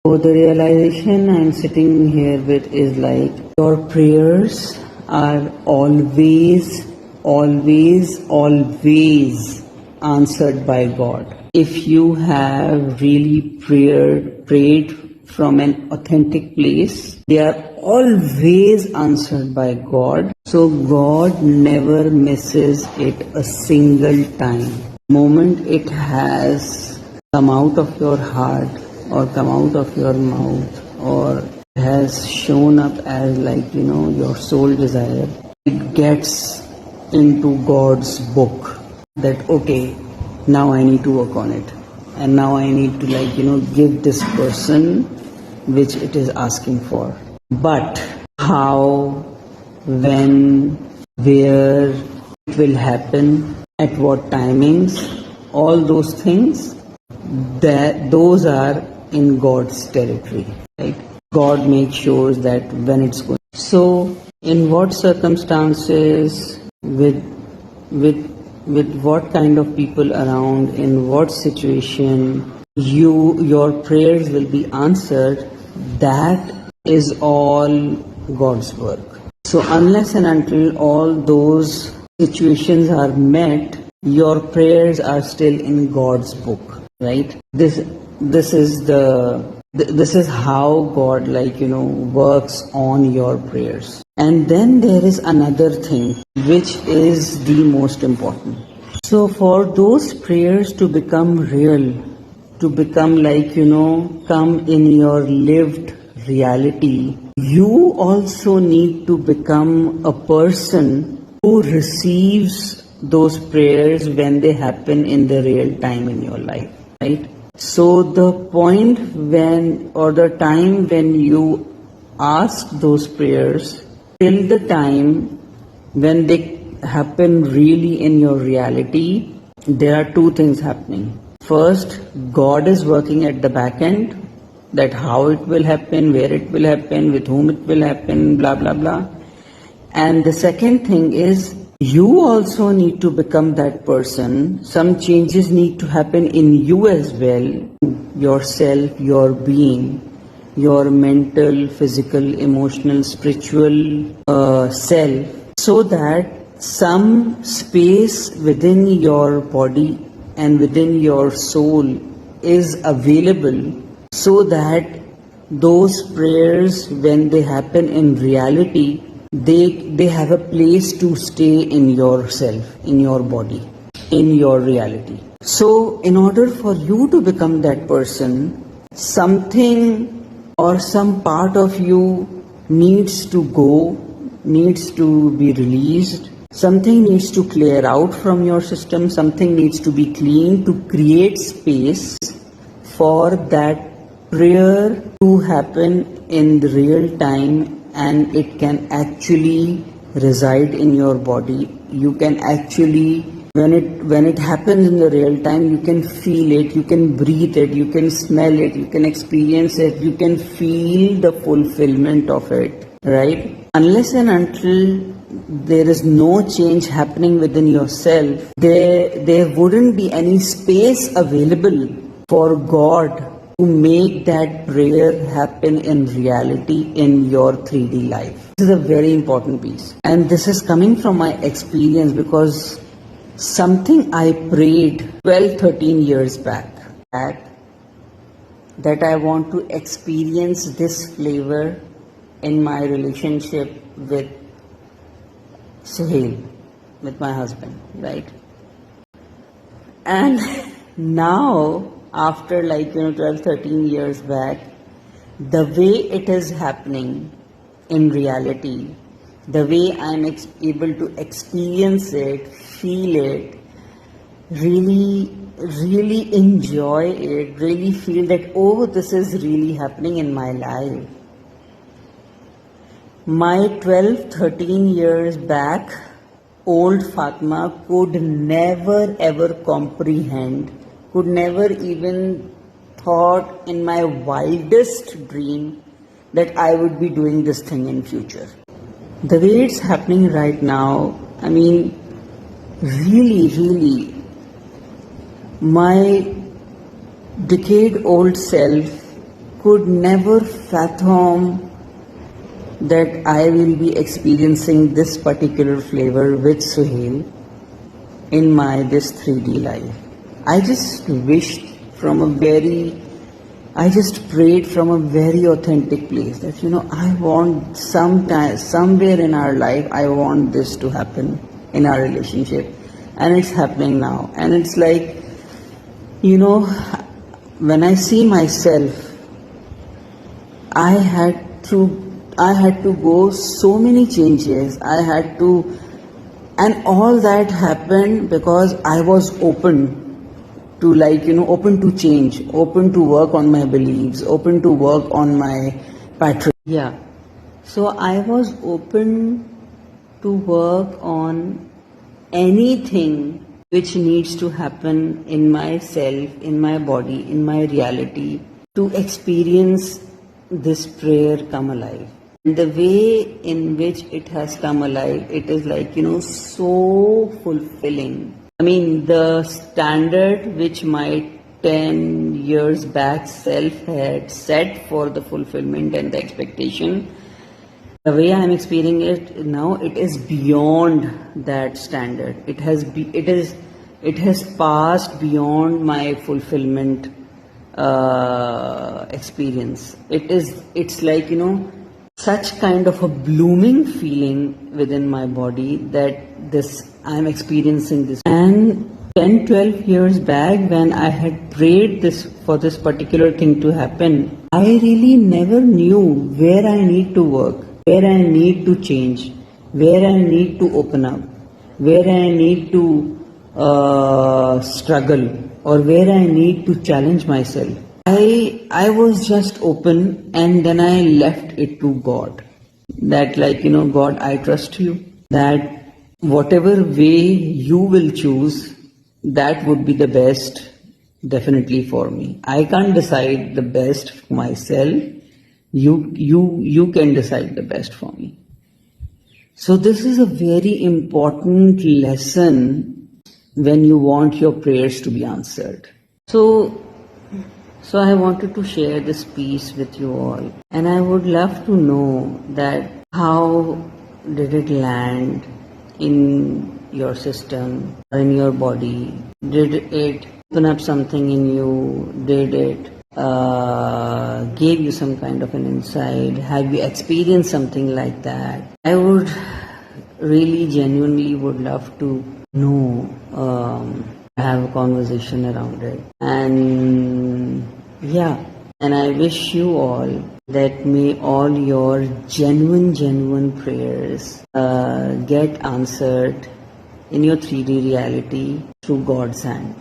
So the realization I'm sitting here with is like your prayers are always, always, always answered by God. If you have really prayed from an authentic place, they are always answered by God. So God never misses it a single time. The moment it has come out of your heart or come out of your mouth or has shown up as your soul desire, it gets into God's book that okay, now I need to work on it, and now I need to give this person which it is asking for. But how, when, where it will happen, at what timings, all those things, those are in God's territory. Right? God makes sure that when it's going. So, in what circumstances, with what kind of people around, in what situation, your prayers will be answered, that is all God's work. So unless and until all those situations are met, your prayers are still in God's book, right? This is how God works on your prayers. And then there is another thing which is the most important. So for those prayers to become real, to become come in your lived reality, you also need to become a person who receives those prayers when they happen in the real time in your life, right? So the point when, or the time when you ask those prayers till the time when they happen really in your reality, there are two things happening. First, God is working at the back end, that how it will happen, where it will happen, with whom it will happen, blah, blah, blah. And the second thing is, you also need to become that person. Some changes need to happen in you as well, yourself, your being, your mental, physical, emotional, spiritual self, so that some space within your body and within your soul is available, so that those prayers, when they happen in reality, they have a place to stay in yourself, in your body, in your reality. So in order for you to become that person, something or some part of you needs to go, needs to be released, something needs to clear out from your system, something needs to be cleaned to create space for that prayer to happen in the real time, and it can actually reside in your body. You can actually, when it happens in the real time, you can feel it, you can breathe it, you can smell it, you can experience it, you can feel the fulfillment of it, right? Unless and until there is no change happening within yourself, there wouldn't be any space available for God to make that prayer happen in reality in your 3D life. This is a very important piece. And this is coming from my experience, because something I prayed 12, 13 years back, that I want to experience this flavor in my relationship with Suhail, with my husband, right? And now, after 12, 13 years back, the way it is happening in reality, the way I'm able to experience it, feel it, really, really enjoy it, really feel that, oh, this is really happening in my life. My 12, 13 years back, old Fatma could never ever comprehend, could never even thought in my wildest dream that I would be doing this thing in future. The way it's happening right now, I mean, really, really, my decade-old self could never fathom that I will be experiencing this particular flavor with Suhail in my this 3D life. I just wished from a very, I just prayed from a very authentic place that, I want sometime, somewhere in our life, I want this to happen in our relationship. And it's happening now. And it's like, when I see myself, I had to go so many changes. And all that happened because I was open to open to change, open to work on my beliefs, open to work on my pattern. Yeah. So I was open to work on anything which needs to happen in myself, in my body, in my reality, to experience this prayer come alive. And the way in which it has come alive, it is so fulfilling. I mean, the standard which my 10 years back self had set for the fulfillment and the expectation, the way I am experiencing it now, it is beyond that standard. It has passed beyond my fulfillment experience. It's like such kind of a blooming feeling within my body that I'm experiencing this. And 10-12 years back, when I had prayed for this particular thing to happen, I really never knew where I need to work, where I need to change, where I need to open up, where I need to struggle, or where I need to challenge myself. I was just open, and then I left it to God. That God, I trust you. That whatever way you will choose, that would be the best definitely for me. I can't decide the best for myself. You can decide the best for me. So this is a very important lesson when you want your prayers to be answered. So I wanted to share this piece with you all, and I would love to know that how did it land in your system, in your body? Did it open up something in you? Did it give you some kind of an insight? Have you experienced something like that? I would really genuinely would love to know, have a conversation around it. And and I wish you all that may all your genuine prayers get answered in your 3D reality through God's hand.